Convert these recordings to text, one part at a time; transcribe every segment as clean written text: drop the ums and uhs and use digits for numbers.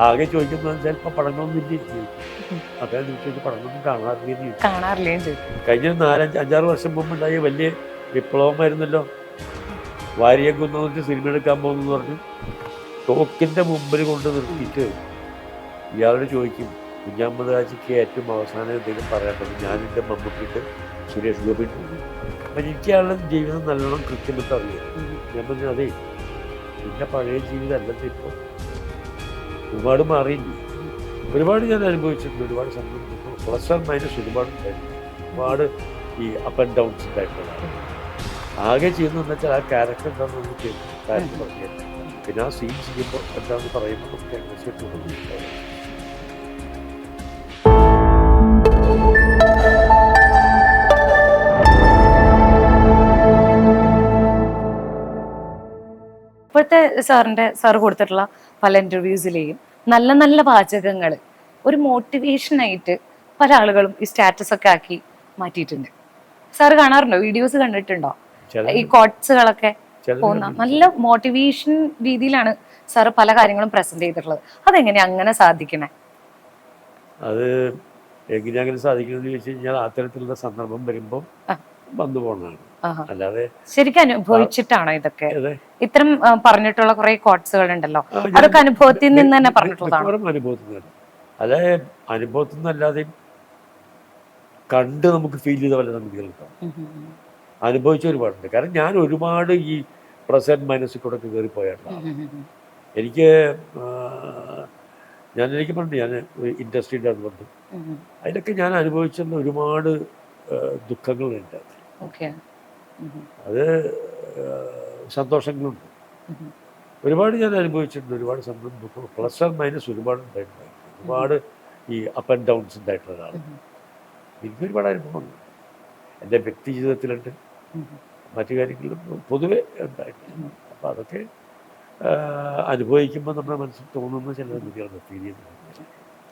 ആകെ ചോദിക്കുന്നത് ചിലപ്പോൾ പടങ്ങളൊന്നും ഇല്ലേ ചോദിക്കും. അദ്ദേഹം ചോദിച്ചു പടങ്ങളൊന്നും കാണാറില്ലേ ചോദിക്കും. കഴിഞ്ഞ 4-5-6 വർഷം മുമ്പ് ഉണ്ടായ വലിയ വിപ്ലവമായിരുന്നല്ലോ. വാരിയെ കുന്നിട്ട് സിനിമ എടുക്കാൻ പോകുന്നു പറഞ്ഞു തോക്കിൻ്റെ മുമ്പിൽ കൊണ്ട് നിർത്തിയിട്ട് ഇയാളോട് ചോദിക്കും കുഞ്ഞാമ്മദ് ഹാജിക്ക് ഏറ്റവും അവസാനം എന്തെങ്കിലും പറയേണ്ടത്. ഞാനെൻ്റെ മമ്മൂട്ടിയിട്ട് സുരേഷ് ഗോപി പോകും. അപ്പം എനിക്ക് അയാളുടെ ജീവിതം നല്ലോണം കൃത്യമായിട്ട് അറിയാം. ഞാൻ പറഞ്ഞു അതേ എൻ്റെ പഴയ ജീവിതം അല്ലല്ലോ ഇപ്പോൾ, ഒരുപാട് മാറിയില്ലേ. ഒരുപാട് ഞാൻ അനുഭവിച്ചിട്ടുണ്ട്, ഒരുപാട് സങ്കടം, പ്ലസ് ആൻഡ് മൈനസ് ഒരുപാട് ഉണ്ടായിരുന്നു, ഒരുപാട് ഈ അപ്പ് ആൻഡ് ഡൗൺസ് ഉണ്ടായിട്ടുള്ളതാണ്. ആകെ ചെയ്യുന്നതെന്ന് വെച്ചാൽ ആ ക്യാരക്ടർ എന്താണെന്ന് നമുക്ക് കാര്യം പറഞ്ഞു, പിന്നെ ആ സീൻ ചെയ്യുമ്പോൾ എന്താണെന്ന് പറയുമ്പോൾ നമുക്ക് ഏകദേശം ഇപ്പോഴത്തെ സാറ് കൊടുത്തിട്ടുള്ള പല ഇന്റർവ്യൂസിലെയും നല്ല നല്ല വാചകങ്ങൾ ഒരു മോട്ടിവേഷനായിട്ട് പല ആളുകളും ഈ സ്റ്റാറ്റസ് ഒക്കെ ആക്കി മാറ്റിയിട്ടുണ്ട്. സാറ് കാണാറുണ്ടോ? വീഡിയോസ് കണ്ടിട്ടുണ്ടോ? ഈ കോട്സുകളൊക്കെ പോകുന്ന നല്ല മോട്ടിവേഷൻ രീതിയിലാണ് സാറ് പല കാര്യങ്ങളും പ്രസന്റ് ചെയ്തിട്ടുള്ളത്. അതെങ്ങനെയാ അങ്ങനെ സാധിക്കണേ? അത് എങ്ങനെ അങ്ങനെ സാധിക്കണമെന്ന് ചോദിച്ചു കഴിഞ്ഞാൽ അത്തരത്തിലുള്ള സന്ദർഭം വരുമ്പോൾ വന്നു പോകണതാണ്. അല്ലാതെ ശരിക്കും അനുഭവിച്ചിട്ടാണോ ഇതൊക്കെ? ഇത്തരം പറഞ്ഞിട്ടുള്ള കുറെ കോട്സുകൾ ഉണ്ടല്ലോ, അതൊക്കെ അനുഭവത്തിൽ നിന്ന് തന്നെ പറഞ്ഞിട്ടുള്ളതാണ്. അനുഭവത്തിൽ നിന്ന്, അല്ലാതെ അനുഭവത്തിൽ നിന്നല്ലാതെ കണ്ട് നമുക്ക് ഫീൽ ചെയ്ത പല സംഗതികളുണ്ടാവും. അനുഭവിച്ച ഒരുപാടുണ്ട്. കാരണം ഞാൻ ഒരുപാട് ഈ പ്രസന്റ് മൈനസിൽ കൂടെ കയറിപ്പോയാണ്. എനിക്ക് പറഞ്ഞു ഞാൻ ഇൻഡസ്ട്രിയുടെ അതുകൊണ്ട് അതിലൊക്കെ ഞാൻ അനുഭവിച്ചിരുന്ന ഒരുപാട് ദുഃഖങ്ങളുണ്ട്. അത് സന്തോഷങ്ങളുണ്ട്, ഒരുപാട് ഞാൻ അനുഭവിച്ചിട്ടുണ്ട്, ഒരുപാട് ദുഃഖം, പ്ലസ് ആൻഡ് മൈനസ് ഒരുപാട് ഉണ്ടായിട്ടുണ്ട്, ഒരുപാട് ഈ അപ്പ് ആൻഡ് ഡൗൺസ് ഉണ്ടായിട്ടുള്ളതാണ്. എനിക്ക് ഒരുപാട് അനുഭവമുണ്ട്, എൻ്റെ വ്യക്തി ജീവിതത്തിലുണ്ട്, മറ്റു കാര്യങ്ങളിലും പൊതുവെ ഉണ്ടായിട്ടുണ്ട്. അപ്പോൾ അതൊക്കെ അനുഭവിക്കുമ്പോൾ നമ്മുടെ മനസ്സിൽ തോന്നുന്ന ചില രീതികളാണ് ഫീൽ ചെയ്യുന്നത്.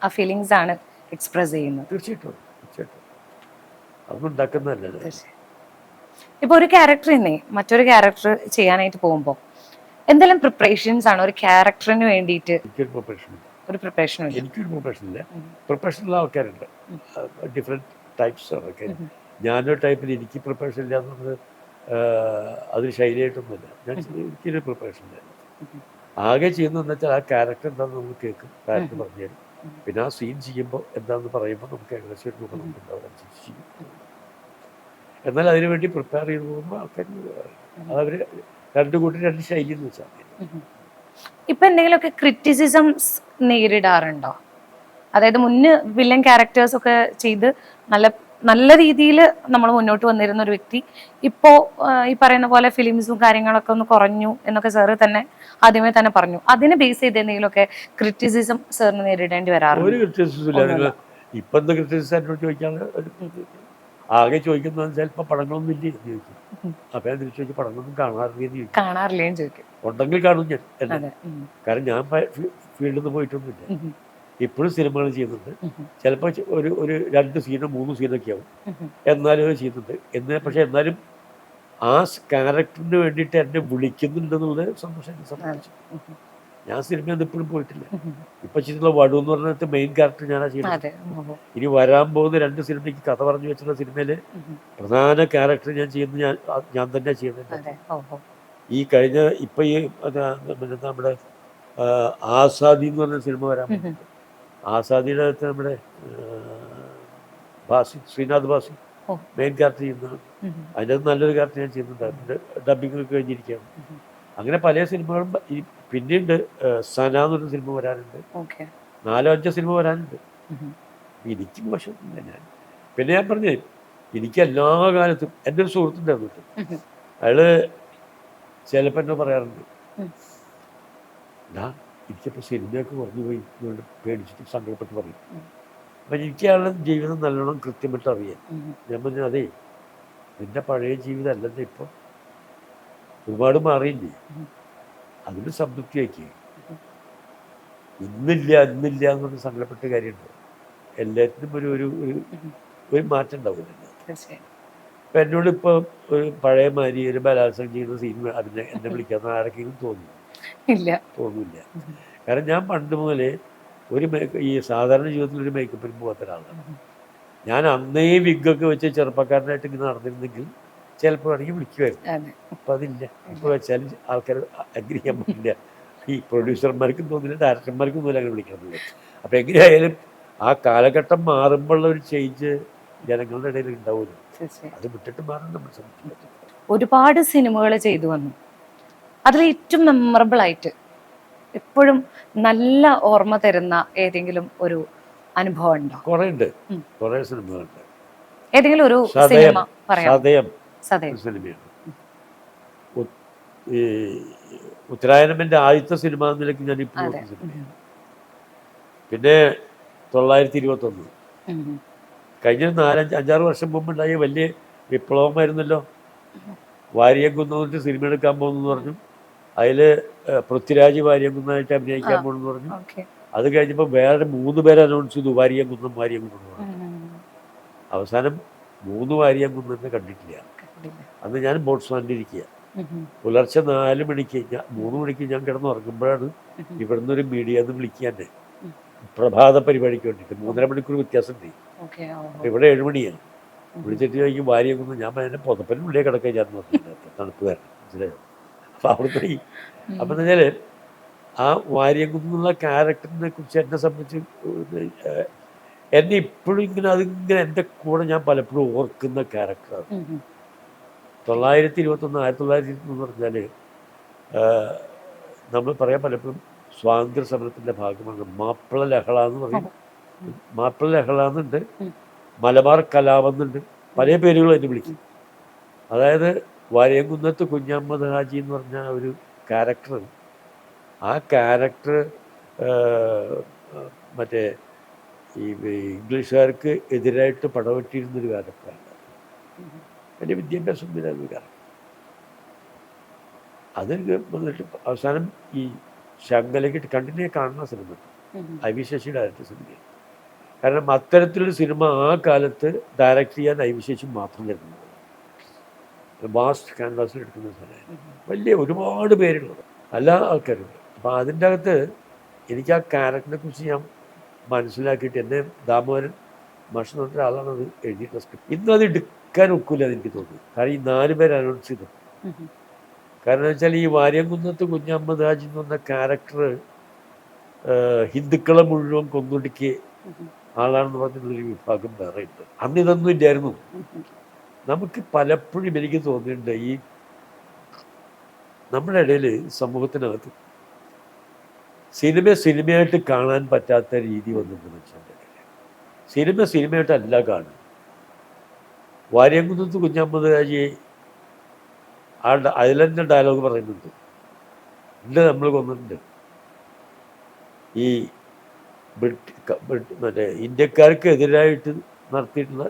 ആ ഫീലിങ്സ് ആണ് എക്സ്പ്രസ് ചെയ്യുന്നത്. തീർച്ചയായിട്ടും അതൊന്നും ഉണ്ടാക്കുന്നതല്ല. ഇപ്പൊ ഒരു ക്യാരക്ടറിനെ മറ്റൊരു ക്യാരക്ടർ ചെയ്യാനായിട്ട് പോകുമ്പോൾ എന്തെല്ലാം പ്രിപ്പറേഷൻസ് ആണ് ഒരു ക്യാരക്ടറിന് വേണ്ടിയിട്ട്? എനിക്കൊരു പ്രൊഫഷൻ ഇല്ല. പ്രൊഫഷണൽ ആൾക്കാരുണ്ട്, ഡിഫറെൻറ്റ് ടൈപ്സ് ആൾക്കാർ. ഞാനൊരു ടൈപ്പിൽ എനിക്ക് പ്രിപ്പറേഷൻ ഇല്ല എന്നുള്ളത് അതൊരു ശൈലിയായിട്ടൊന്നുമില്ല. എനിക്കൊരു പ്രിപ്പറേഷൻ ഇല്ല. ആകെ ചെയ്യുന്നതെന്ന് വെച്ചാൽ ആ ക്യാരക്ടർ എന്താണെന്ന് നമുക്ക് കേൾക്കും, ക്യാരക്ടർ പറഞ്ഞു തരും, പിന്നെ ആ സീൻ ചെയ്യുമ്പോൾ എന്താണെന്ന് പറയുമ്പോൾ നമുക്ക് ഏകദേശം ഒരു രൂപം നമുക്കുണ്ടാവും, അനുസരിച്ച് ചെയ്യും. എന്നാൽ അതിനുവേണ്ടി പ്രിപ്പയർ ചെയ്ത് പോകുമ്പോൾ ആൾക്കാർ അതവർ രണ്ടു കൂട്ടി രണ്ട് ശൈലി എന്ന് വെച്ചാൽ. ഇപ്പൊ എന്തെങ്കിലുമൊക്കെ ക്രിറ്റിസിസംസ് നേരിടാറുണ്ടോ? അതായത് മുന്നേ വില്ലൻ ക്യാരക്ടേഴ്സ് ഒക്കെ ചെയ്ത് നല്ല രീതിയിൽ നമ്മൾ മുന്നോട്ട് വന്നിരുന്ന ഒരു വ്യക്തി ഇപ്പോ ഈ പറയുന്ന പോലെ ഫിലിംസും കാര്യങ്ങളൊക്കെ ഒന്ന് കുറഞ്ഞു എന്നൊക്കെ സാറ് തന്നെ ആദ്യമേ തന്നെ പറഞ്ഞു. അതിനെ ബേസ് ചെയ്ത് എന്തെങ്കിലുമൊക്കെ ക്രിറ്റിസിസം സാറിന് നേരിടേണ്ടി വരാറുണ്ട്? ഇപ്പൊ എന്താ ക്രിറ്റിസിസം ചോദിക്കാൻ ആകെ ചോദിക്കുന്നത് ചിലപ്പോൾ പടങ്ങളൊന്നും ഇല്ലേ ചോദിക്കും. അപ്പം ഞാൻ തിരിച്ചു ചോദിച്ചു പടങ്ങളൊന്നും കാണാറില്ലേ ചോദിക്കും. ഉണ്ടെങ്കിൽ കാണും ഞാൻ എല്ലാം, കാരണം ഞാൻ ഫീൽഡിൽ നിന്ന് പോയിട്ടൊന്നുമില്ല. ഇപ്പോഴും സിനിമകൾ ചെയ്യുന്നുണ്ട്, ചിലപ്പോൾ ഒരു 2 സീനോ 3 സീനൊക്കെ ആവും, എന്നാലും ചെയ്യുന്നുണ്ട്. പക്ഷെ എന്നാലും ആ ക്യാരക്ടറിന് വേണ്ടിയിട്ട് എന്നെ വിളിക്കുന്നുണ്ടെന്നുള്ളത് സന്തോഷം സംബന്ധിച്ചു. ഞാൻ സിനിമയൊന്നും ഇപ്പോഴും പോയിട്ടില്ല. ഇപ്പൊ ചെയ്തിട്ടുള്ള വടു എന്ന് പറഞ്ഞിട്ട് മെയിൻ ക്യാരക്ടർ ഞാനാ ചെയ്യുന്നത്. ഇനി വരാൻ പോകുന്ന 2 സിനിമയ്ക്ക് കഥ പറഞ്ഞു വെച്ചിട്ടുള്ള സിനിമയില് പ്രധാന ക്യാരക്ടർ ഞാൻ തന്നെ ചെയ്യുന്നത്. ഈ കഴിഞ്ഞ ഇപ്പൊ ഈ നമ്മുടെ ആസാദി എന്ന് പറഞ്ഞ സിനിമ വരാൻ പോകുന്നുണ്ട്. ആസാദിയുടെ അകത്ത് നമ്മുടെ ശ്രീനാഥ് ബാസി മെയിൻ ക്യാരക്ടർ ചെയ്യുന്നതാണ്. അതിൻ്റെ നല്ലൊരു ക്യാരക്ടർ ഞാൻ ചെയ്യുന്നുണ്ട്, ഡബിങ് ഒക്കെ കഴിഞ്ഞിരിക്കുകയാണ്. അങ്ങനെ പല സിനിമകളും പിന്നീട് സന എന്നൊരു സിനിമ വരാനുണ്ട്, 4-5 സിനിമ വരാനുണ്ട്. എനിക്ക് മോശമൊന്നുമില്ല. പിന്നെ ഞാൻ പറഞ്ഞേ എനിക്ക് എല്ലാ കാലത്തും എൻ്റെ ഒരു സുഹൃത്തുണ്ടായിരുന്നു, അയാള് ചിലപ്പോൾ എന്നോട് പറയാറുണ്ട് എനിക്കിപ്പോൾ സിനിമയൊക്കെ കുറഞ്ഞു പോയി അതുകൊണ്ട് പേടിച്ചിട്ട് സങ്കടപ്പെട്ട് പറയും. അപ്പം എനിക്ക് അയാളുടെ ജീവിതം നല്ലോണം കൃത്യമായിട്ട് അറിയാം. ഞാൻ പറഞ്ഞു അതേ നിന്റെ പഴയ ജീവിതം അല്ലല്ലോ ഇപ്പോൾ, ഒരുപാട് മാറിയില്ലേ, അതിന് സംതൃപ്തിയാക്കി. ഇന്നില്ല എന്നൊരു സങ്കടപ്പെട്ട കാര്യമുണ്ട്. എല്ലാത്തിനും ഒരു മാറ്റം ഉണ്ടാവില്ല. ഇപ്പം എന്നോട് ഇപ്പോൾ ഒരു പഴയ മാതിരി ഒരു ബലാത്സംഗം ചെയ്യുന്ന സീൻ എന്നെ വിളിക്കാമെന്ന് ആരൊക്കെയും തോന്നില്ല. കാരണം ഞാൻ പണ്ട് മുതലേ ഈ സാധാരണ ജീവിതത്തിൽ ഒരു മേക്കപ്പിന് പോകാത്ത ഒരാളാണ് ഞാൻ. അന്നേ വിഗൊക്കെ വെച്ച് ചെറുപ്പക്കാരനായിട്ട് ഇങ്ങനെ നടന്നിരുന്നെങ്കിൽ ചിലപ്പോൾ വേണമെങ്കിൽ വിളിക്കുമായിരുന്നു. അപ്പം അതില്ല. ഇപ്പോൾ വെച്ചാൽ ആൾക്കാർ അഗ്രി ചെയ്യാൻ പറ്റില്ല. ഈ പ്രൊഡ്യൂസർമാർക്കും തോന്നില്ല, ഡയറക്ടർമാർക്കും തോന്നില്ല അങ്ങനെ വിളിക്കണമെന്നില്ല. അപ്പം എങ്ങനെയായാലും ആ കാലഘട്ടം മാറുമ്പോഴുള്ള ഒരു ചേഞ്ച് ജനങ്ങളുടെ ഇടയിൽ ഉണ്ടാവുമല്ലോ. അത് വിട്ടിട്ട് മാറാൻ നമ്മൾ ശ്രമിക്കും. ഒരുപാട് സിനിമകൾ ചെയ്തു വന്നു. അതിൽ ഏറ്റവും മെമ്മറബിൾ ആയിട്ട് എപ്പോഴും നല്ല ഓർമ്മ തരുന്ന ഏതെങ്കിലും ഒരു അനുഭവം ഉണ്ടോ? കുറേ ഉണ്ട്, കുറേ സിനിമകളുണ്ട്. ഏതെങ്കിലും ഒരു സിനിമ പറയാം. സതയം സിനിമയാണ്. ഈ ഉത്തരായനമെൻ്റെ ആദ്യത്തെ സിനിമ എന്ന നിലയ്ക്ക് ഞാൻ ഇപ്പോൾ സിനിമയാണ്. പിന്നെ 921 കഴിഞ്ഞ 4-5-6 വർഷം മുമ്പ് ഉണ്ടായ വലിയ വിപ്ലവമായിരുന്നല്ലോ. വാര്യംകുന്നത്ത് സിനിമ എടുക്കാൻ പോകുന്നു പറഞ്ഞു. അതിൽ പൃഥ്വിരാജ് വാര്യംകുന്നമായിട്ട് അഭിനയിക്കാൻ പോകുന്നു പറഞ്ഞു. അത് കഴിഞ്ഞപ്പോൾ വേറെ 3 പേര് അനൗൺസ് ചെയ്തു, വാര്യംകുന്നം പറഞ്ഞു. അവസാനം 3 വാര്യംകുന്നത്തെ കണ്ടിട്ടില്ല. അന്ന് ഞാൻ ബോട്ട്സ്വാനിലിരിക്കുക. പുലർച്ചെ 4 മണിക്ക് 3 മണിക്ക് ഞാൻ കിടന്നുറങ്ങുമ്പോഴാണ് ഇവിടുന്ന് ഒരു മീഡിയ വിളിക്കാൻ പ്രഭാത പരിപാടിക്ക് വേണ്ടിയിട്ട് 3.5 മണിക്കൂർ വ്യത്യാസമുണ്ട്. അപ്പം ഇവിടെ 7 മണിയാണ്. വിളിച്ചിട്ട് ചോദിക്കും വാര്യംകുന്ന്. ഞാൻ അതിൻ്റെ പുതപ്പനുള്ളിൽ കിടക്കാൻ ഞാൻ നോക്കിയിട്ട് തണുപ്പ് കാരണം മനസ്സിലായോ. അപ്പം അവിടുത്തെ അപ്പം എന്ന് വെച്ചാൽ ആ വാര്യംകുന്നുള്ള ക്യാരക്ടറിനെ കുറിച്ച് എന്നെ സംബന്ധിച്ച് എന്നെ ഇപ്പോഴും ഇങ്ങനെ അതിങ്ങനെ എൻ്റെ കൂടെ ഞാൻ പലപ്പോഴും ഓർക്കുന്ന ക്യാരക്ടറാണ്. 1921 എന്ന് പറഞ്ഞാൽ നമ്മൾ പറയാൻ പലപ്പോഴും സ്വാതന്ത്ര്യ സമരത്തിൻ്റെ ഭാഗമാണ്. മാപ്പിള ലഹള എന്ന് പറയും. മാപ്പിള ലഹള എന്നുണ്ട്, മലബാർ കലാപെന്നുണ്ട്, പല പേരുകളും എന്നെ വിളിക്കും. അതായത് വാര്യംകുന്നത്ത് കുഞ്ഞഹമ്മദ് ഹാജി എന്ന് പറഞ്ഞ ഒരു ക്യാരക്ടർ, ആ ക്യാരക്ടർ മറ്റേ ഈ ഇംഗ്ലീഷുകാർക്ക് എതിരായിട്ട് പടവെട്ടിയിരുന്നൊരു ക്യാരക്ടറാണ്. വലിയ വിദ്യാഭ്യാസം ഇല്ലാതൊരു ക്യാരക്ടർ. അത് വന്നിട്ട് അവസാനം ഈ ശങ്കലേക്ക് കണ്ടിന്യൂ കാണുന്ന സിനിമ ഐ.വി. ശശി ഡയറക്ടർ സിനിമയാണ്. കാരണം അത്തരത്തിലൊരു സിനിമ ആ കാലത്ത് ഡയറക്റ്റ് ചെയ്യാൻ ഐ.വി. ശശി മാത്രം തരുന്നത്. വാസ്റ്റ് ക്യാൻവാസിൽ എടുക്കുന്ന സ്ഥലമാണ്. വലിയ ഒരുപാട് പേരുള്ളത്, എല്ലാ ആൾക്കാരുണ്ട്. അപ്പം അതിൻ്റെ അകത്ത് എനിക്ക് ആ ക്യാരക്ടറിനെ കുറിച്ച് ഞാൻ മനസ്സിലാക്കിയിട്ട് എന്നെ ദാമോദരൻ മാഷ് എന്ന് പറഞ്ഞ ആളാണ് അത് എഴുതിയിട്ടുള്ള സ്ക്രിപ്റ്റ്. ഇന്നും അത് എടുക്കാൻ ഒക്കില്ല എന്ന് എനിക്ക് തോന്നുന്നു. കാരണം ഈ 4 പേര് അനൗൺസ് ചെയ്തു. കാരണം വെച്ചാൽ ഈ വാര്യംകുന്നത്ത് കുഞ്ഞഹമ്മദ് ഹാജി എന്ന് പറഞ്ഞ ക്യാരക്ടർ ഹിന്ദുക്കളെ മുഴുവൻ കൊന്നൊടുക്കിയ ആളാണെന്ന് പറഞ്ഞിട്ടുള്ളൊരു വിഭാഗം വേറെ ഉണ്ട്. അന്ന് ഇതൊന്നും ഇല്ലായിരുന്നു. നമുക്ക് പലപ്പോഴും എനിക്ക് തോന്നിയിട്ടുണ്ട് ഈ നമ്മുടെ ഇടയിൽ സമൂഹത്തിനകത്ത് സിനിമയായിട്ട് കാണാൻ പറ്റാത്ത രീതി വന്നിട്ടുണ്ട് മനുഷ്യൻ്റെ ഇടയിൽ. സിനിമയായിട്ടല്ല കാണുക. വാര്യംകുന്നത്ത് കുഞ്ഞഹമ്മദ് ഹാജി ആളുടെ അതിലെന്നെ ഡയലോഗ് പറയുന്നുണ്ട്, ഇല്ല നമ്മൾ കൊന്നിട്ടുണ്ട്. ഈ മറ്റേ ഇന്ത്യക്കാർക്ക് എതിരായിട്ട് നടത്തിയിട്ടുള്ള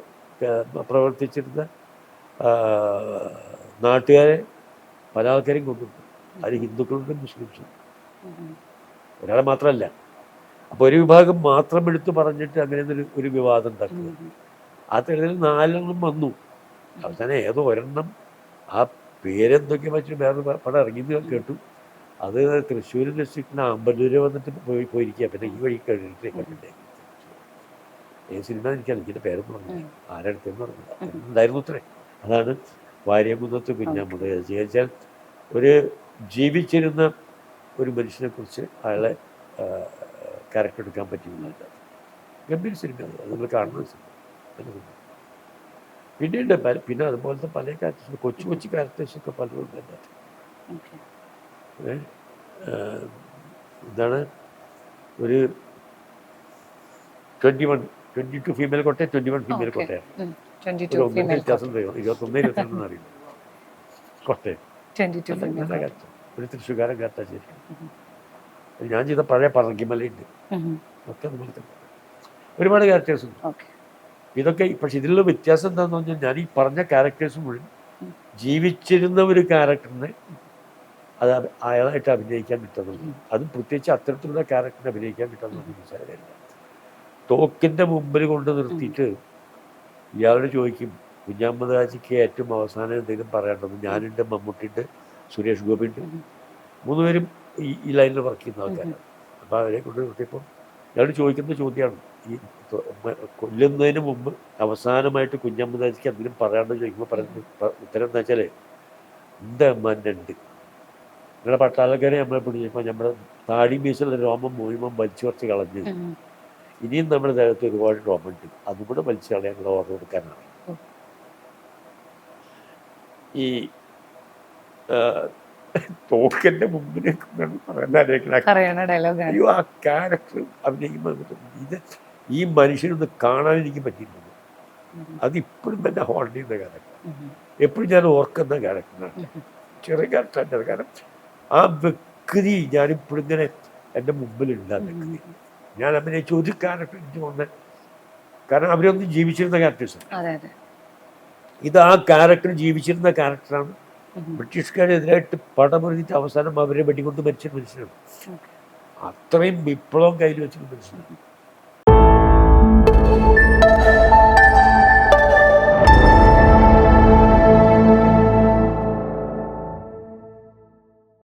പ്രവർത്തിച്ചിരുന്ന നാട്ടുകാരെ പല ആൾക്കാരെയും കൊന്നിട്ടുണ്ട്. അത് ഹിന്ദുക്കളുണ്ട്, മുസ്ലിംസും, ഒരാളെ മാത്രമല്ല. അപ്പോൾ ഒരു വിഭാഗം മാത്രം എടുത്ത് പറഞ്ഞിട്ട് അങ്ങനെ ഒരു വിവാദം ഉണ്ടാക്കുക. ആ തെളിവിൽ 4 വന്നു. അവസാനം ഏതോ ഒരെണ്ണം ആ പേരെന്തൊക്കെ വെച്ചിട്ട് വേറെ പടം ഇറങ്ങിയെന്ന് കേട്ടു. അത് തൃശ്ശൂർ ഡിസ്ട്രിക്റ്റിന് ആമ്പല്ലൂര് വന്നിട്ട് പോയിരിക്കുക. പിന്നെ ഈ വഴി കഴിഞ്ഞിട്ട് കണ്ടിട്ടേ ഏത് സിനിമ എനിക്കല്ല, എനിക്കിൻ്റെ പേരൊന്നും പറഞ്ഞില്ല, ആരെടുത്തെന്ന് പറഞ്ഞില്ല, ഉണ്ടായിരുന്നു അത്രേ. അതാണ് വാര്യംകുന്നത്ത് കുഞ്ഞഹമ്മദ് ഹാജി. വെച്ചാൽ ഒരു ജീവിച്ചിരുന്ന ഒരു മനുഷ്യനെ കുറിച്ച് അയാളെ ക്യാരക്ടർ എടുക്കാൻ പറ്റുന്നില്ല. ഗംഭീര സിനിമയാണ്, അത് നമ്മൾ കാണുന്ന സിനിമ. പിന്നീട് പിന്നെ അതുപോലത്തെ പല ക്യാരക്ടേഴ്സ്, കൊച്ചു ക്യാരക്ടേഴ്സൊക്കെ പലരും തന്നെ. എന്താണ് ഒരു 22 ഫീമെയിൽ കോട്ടയം, 21 ഫീമെയിൽ കോട്ടയം, വ്യത്യാസം 21-22 അറിയില്ല. കോട്ടയം നല്ല ക്യാരക്ടർ, ഒരു തൃശ്ശൂർക്കാരൻ ക്യാരക്ടർ ശരിക്കും. ഞാൻ ചെയ്ത പഴയ പറങ്കിമലയുണ്ട്, ഒക്കെ അതുപോലത്തെ ഒരുപാട് ക്യാരക്ടേഴ്സ് ഉണ്ട്. ഇതൊക്കെ പക്ഷെ ഇതിലുള്ള വ്യത്യാസം എന്താണെന്ന് പറഞ്ഞാൽ ഞാൻ ഈ പറഞ്ഞ ക്യാരക്ടേഴ്സ് മുഴുവൻ ജീവിച്ചിരുന്ന ഒരു ക്യാരക്ടറിനെ അത് അയാളായിട്ട് അഭിനയിക്കാൻ കിട്ടുന്നുണ്ട്. അതും പ്രത്യേകിച്ച് അത്തരത്തിലുള്ള ക്യാരക്ടറിനെ അഭിനയിക്കാൻ കിട്ടുന്നത് മനസ്സിലായില്ല. തോക്കിൻ്റെ മുമ്പിൽ കൊണ്ട് നിർത്തിയിട്ട് ഇയാളോട് ചോദിക്കും, കുഞ്ഞഹമ്മദ് ഹാജിക്ക് ഏറ്റവും അവസാനം എന്തെങ്കിലും പറയേണ്ടത്? ഞാനുണ്ട്, മമ്മൂട്ടിയുണ്ട്, സുരേഷ് ഗോപിയുണ്ട്, 3 പേരും ഈ ലൈനിൽ വർക്ക് ചെയ്യുന്ന ആൾക്കാരാണ്. അപ്പോൾ അവരെ കൊണ്ട് നിർത്തിയപ്പോൾ ഞാൻ ചോദിക്കുന്ന ചോദ്യമാണ് ഈ കൊല്ലുന്നതിന് മുമ്പ് അവസാനമായിട്ട് കുഞ്ഞമ്മദാജിക്ക് എന്തെങ്കിലും പറയാണ്ട് ചോദിക്കുമ്പോൾ പറയുന്നത് ഉത്തരം എന്താ വെച്ചാൽ എൻ്റെ അമ്മ എൻ്റെ ഉണ്ട്. നിങ്ങളുടെ പട്ടാളക്കാരെ നമ്മളെ പിടിച്ചപ്പോൾ നമ്മുടെ താടി മീശുള്ള രോമം മുഴുവൻ വലിച്ചു കുറച്ച് കളഞ്ഞ് ഇനിയും നമ്മുടെ ദേഹത്ത് ഒരുപാട് രോമമുണ്ട്, അതും കൂടെ വലിച്ചു കളയാനുള്ള ഓർഡർ കൊടുക്കാനാണ്. ഈ തോക്കൻ്റെ മുമ്പിലേക്ക് അയ്യോ ആ ക്യാരക്ടർ അഭിനയിക്കുമ്പോൾ ഇത് ഈ മനുഷ്യനൊന്ന് കാണാൻ എനിക്ക് പറ്റിയിട്ടുണ്ട്. അതിപ്പോഴും എന്നെ ഹോൾഡ് ചെയ്യുന്ന ക്യാരക്ടർ, എപ്പോഴും ഞാൻ ഓർക്കുന്ന ക്യാരക്ടറാണ്. ചെറിയ ക്യാരക്ടറാണ്. കാരണം ആ വ്യക്തി ഞാനിപ്പോഴും ഇങ്ങനെ എൻ്റെ മുമ്പിലുണ്ട്. ആ വ്യക്തി ഞാൻ അഭിനയിച്ച ഒരു ക്യാരക്ടർ എനിക്ക് തോന്നുന്നത്, കാരണം അവരൊന്നും ജീവിച്ചിരുന്ന ക്യാരക്ടേഴ്സാണ്. ഇത് ആ ക്യാരക്ടർ ജീവിച്ചിരുന്ന ക്യാരക്ടറാണ്. ബ്രിട്ടീഷുകാരെതിരായിട്ട് പടമൊരുതിട്ട് അവസാനം അവരെ വെടികൊണ്ട് മരിച്ച മനുഷ്യനാണ്. അത്രയും വിപ്ലവം കയ്യിൽ വെച്ചിട്ട് മനുഷ്യനാണ്.